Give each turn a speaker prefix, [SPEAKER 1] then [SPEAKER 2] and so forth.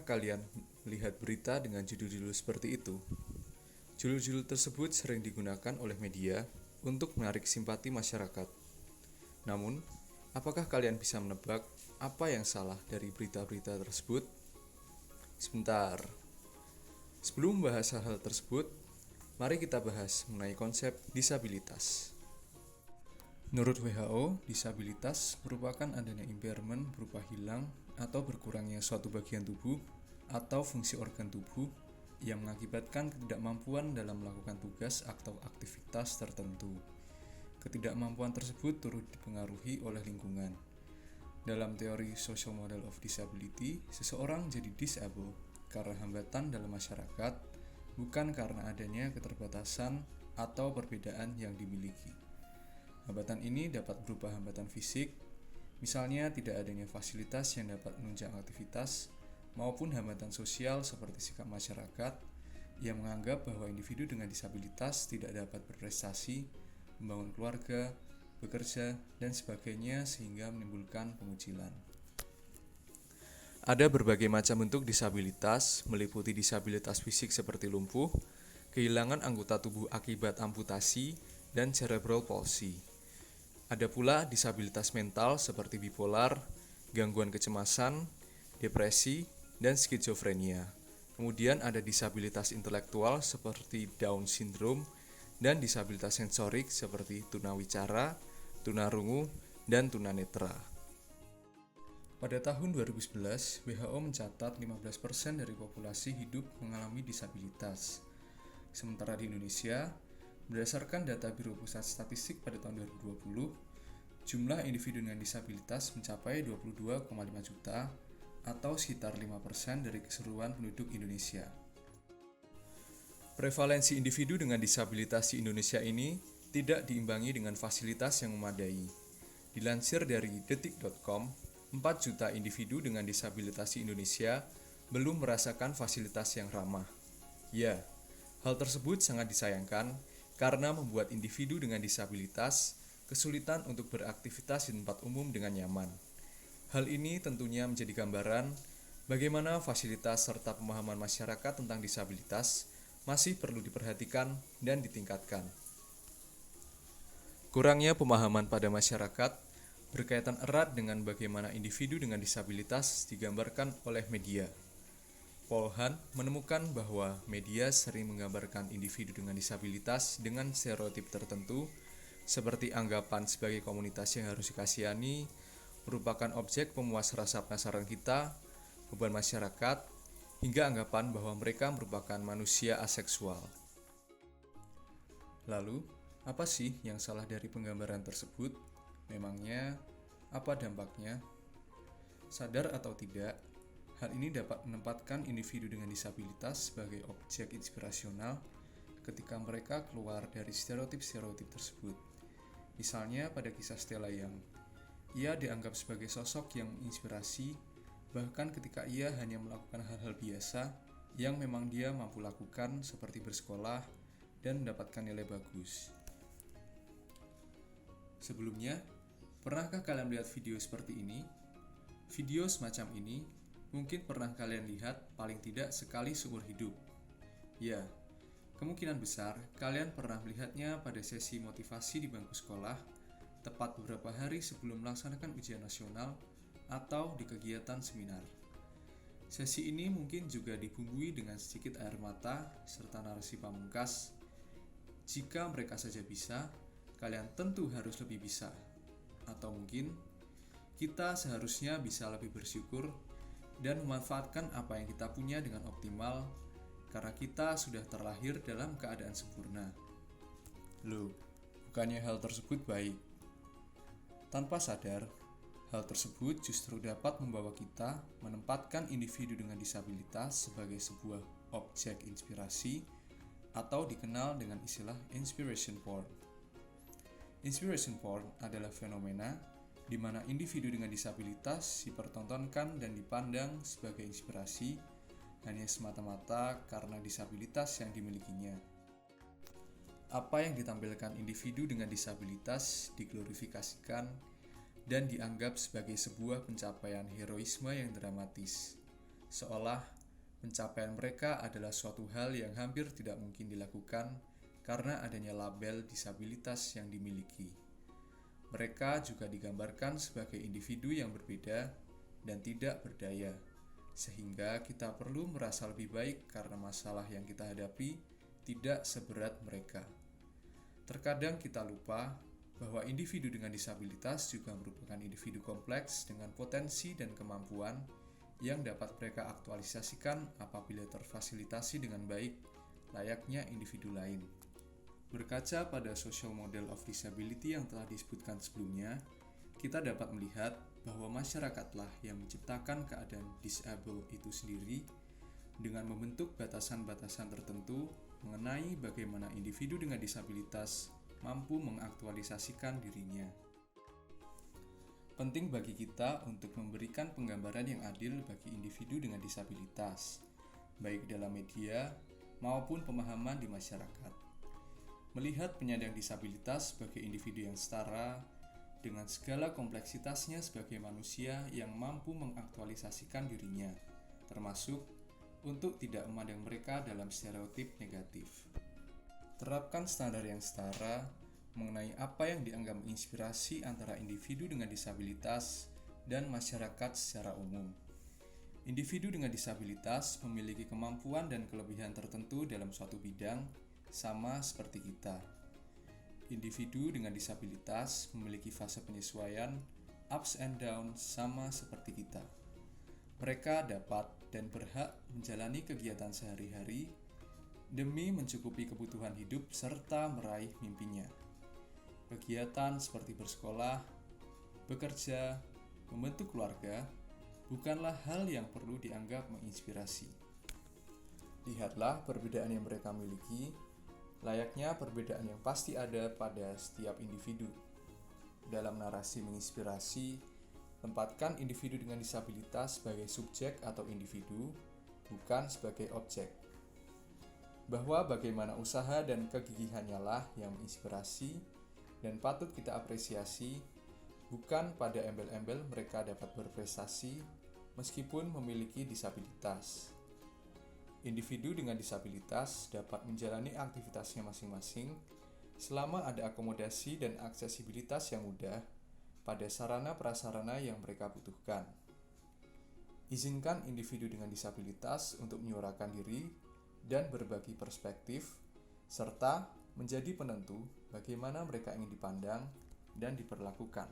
[SPEAKER 1] kalian melihat berita dengan judul-judul seperti itu? Judul-judul tersebut sering digunakan oleh media untuk menarik simpati masyarakat. Namun, apakah kalian bisa menebak apa yang salah dari berita-berita tersebut? Sebentar. Sebelum membahas hal-hal tersebut, mari kita bahas mengenai konsep disabilitas. Menurut WHO, disabilitas merupakan adanya impairment berupa hilang atau berkurangnya suatu bagian tubuh atau fungsi organ tubuh yang mengakibatkan ketidakmampuan dalam melakukan tugas atau aktivitas tertentu. Ketidakmampuan tersebut turut dipengaruhi oleh lingkungan. Dalam teori Social Model of Disability, seseorang jadi disable karena hambatan dalam masyarakat, bukan karena adanya keterbatasan atau perbedaan yang dimiliki. Hambatan ini dapat berupa hambatan fisik, misalnya tidak adanya fasilitas yang dapat menunjang aktivitas, maupun hambatan sosial seperti sikap masyarakat yang menganggap bahwa individu dengan disabilitas tidak dapat berprestasi, membangun keluarga, bekerja, dan sebagainya sehingga menimbulkan pengucilan. Ada berbagai macam bentuk disabilitas, meliputi disabilitas fisik seperti lumpuh, kehilangan anggota tubuh akibat amputasi, dan cerebral palsy. Ada pula disabilitas mental seperti bipolar, gangguan kecemasan, depresi, dan skizofrenia. Kemudian ada disabilitas intelektual seperti Down syndrome dan disabilitas sensorik seperti tunawicara, tunarungu, dan tunanetra. Pada tahun 2011, WHO mencatat 15% dari populasi hidup mengalami disabilitas. Sementara di Indonesia, berdasarkan data Biro Pusat Statistik pada tahun 2020, jumlah individu dengan disabilitas mencapai 22,5 juta atau sekitar 5% dari keseluruhan penduduk Indonesia. Prevalensi individu dengan disabilitas di Indonesia ini tidak diimbangi dengan fasilitas yang memadai. Dilansir dari detik.com, 4 juta individu dengan disabilitas di Indonesia belum merasakan fasilitas yang ramah. Ya, hal tersebut sangat disayangkan karena membuat individu dengan disabilitas kesulitan untuk beraktivitas di tempat umum dengan nyaman. Hal ini tentunya menjadi gambaran bagaimana fasilitas serta pemahaman masyarakat tentang disabilitas masih perlu diperhatikan dan ditingkatkan. Kurangnya pemahaman pada masyarakat berkaitan erat dengan bagaimana individu dengan disabilitas digambarkan oleh media. Paul Hahn menemukan bahwa media sering menggambarkan individu dengan disabilitas dengan stereotip tertentu, seperti anggapan sebagai komunitas yang harus dikasihani, merupakan objek pemuas rasa penasaran kita, beban masyarakat, hingga anggapan bahwa mereka merupakan manusia aseksual. Lalu, apa sih yang salah dari penggambaran tersebut? Memangnya, apa dampaknya? Sadar atau tidak, hal ini dapat menempatkan individu dengan disabilitas sebagai objek inspirasional ketika mereka keluar dari stereotip-stereotip tersebut. Misalnya pada kisah Stella Young, ia dianggap sebagai sosok yang menginspirasi bahkan ketika ia hanya melakukan hal-hal biasa yang memang dia mampu lakukan seperti bersekolah dan mendapatkan nilai bagus. Sebelumnya, pernahkah kalian melihat video seperti ini? Video semacam ini mungkin pernah kalian lihat paling tidak sekali seumur hidup. Ya, kemungkinan besar kalian pernah melihatnya pada sesi motivasi di bangku sekolah, tepat beberapa hari sebelum melaksanakan ujian nasional atau di kegiatan seminar. Sesi ini mungkin juga dibumbui dengan sedikit air mata serta narasi pamungkas. Jika mereka saja bisa, kalian tentu harus lebih bisa. Atau mungkin, kita seharusnya bisa lebih bersyukur dan memanfaatkan apa yang kita punya dengan optimal karena kita sudah terlahir dalam keadaan sempurna. Loh, bukannya hal tersebut baik? Tanpa sadar, hal tersebut justru dapat membawa kita menempatkan individu dengan disabilitas sebagai sebuah objek inspirasi atau dikenal dengan istilah inspiration porn. Inspiration porn adalah fenomena di mana individu dengan disabilitas dipertontonkan dan dipandang sebagai inspirasi hanya semata-mata karena disabilitas yang dimilikinya. Apa yang ditampilkan individu dengan disabilitas diglorifikasikan dan dianggap sebagai sebuah pencapaian heroisme yang dramatis, seolah Pencapaian mereka adalah suatu hal yang hampir tidak mungkin dilakukan karena adanya label disabilitas yang dimiliki. Mereka juga digambarkan sebagai individu yang berbeda dan tidak berdaya, sehingga kita perlu merasa lebih baik karena masalah yang kita hadapi tidak seberat mereka. Terkadang kita lupa bahwa individu dengan disabilitas juga merupakan individu kompleks dengan potensi dan kemampuan yang dapat mereka aktualisasikan apabila terfasilitasi dengan baik, layaknya individu lain. Berkaca pada social model of disability yang telah disebutkan sebelumnya, kita dapat melihat bahwa masyarakatlah yang menciptakan keadaan disable itu sendiri dengan membentuk batasan-batasan tertentu mengenai bagaimana individu dengan disabilitas mampu mengaktualisasikan dirinya. Penting bagi kita untuk memberikan penggambaran yang adil bagi individu dengan disabilitas, baik dalam media maupun pemahaman di masyarakat. Melihat penyandang disabilitas sebagai individu yang setara dengan segala kompleksitasnya sebagai manusia yang mampu mengaktualisasikan dirinya, termasuk untuk tidak memandang mereka dalam stereotip negatif. Terapkan standar yang setara mengenai apa yang dianggap menginspirasi antara individu dengan disabilitas dan masyarakat secara umum. Individu dengan disabilitas memiliki kemampuan dan kelebihan tertentu dalam suatu bidang, sama seperti kita. Individu dengan disabilitas memiliki fase penyesuaian, ups and downs sama seperti kita. Mereka dapat dan berhak menjalani kegiatan sehari-hari demi mencukupi kebutuhan hidup serta meraih mimpinya. Kegiatan seperti bersekolah, bekerja, membentuk keluarga bukanlah hal yang perlu dianggap menginspirasi. Lihatlah perbedaan yang mereka miliki, layaknya perbedaan yang pasti ada pada setiap individu. Dalam narasi menginspirasi, tempatkan individu dengan disabilitas sebagai subjek atau individu, bukan sebagai objek. Bahwa bagaimana usaha dan kegigihannya lah yang menginspirasi dan patut kita apresiasi, bukan pada embel-embel mereka dapat berprestasi meskipun memiliki disabilitas. Individu dengan disabilitas dapat menjalani aktivitasnya masing-masing selama ada akomodasi dan aksesibilitas yang mudah pada sarana-prasarana yang mereka butuhkan. Izinkan individu dengan disabilitas untuk menyuarakan diri dan berbagi perspektif, serta menjadi penentu bagaimana mereka ingin dipandang dan diperlakukan.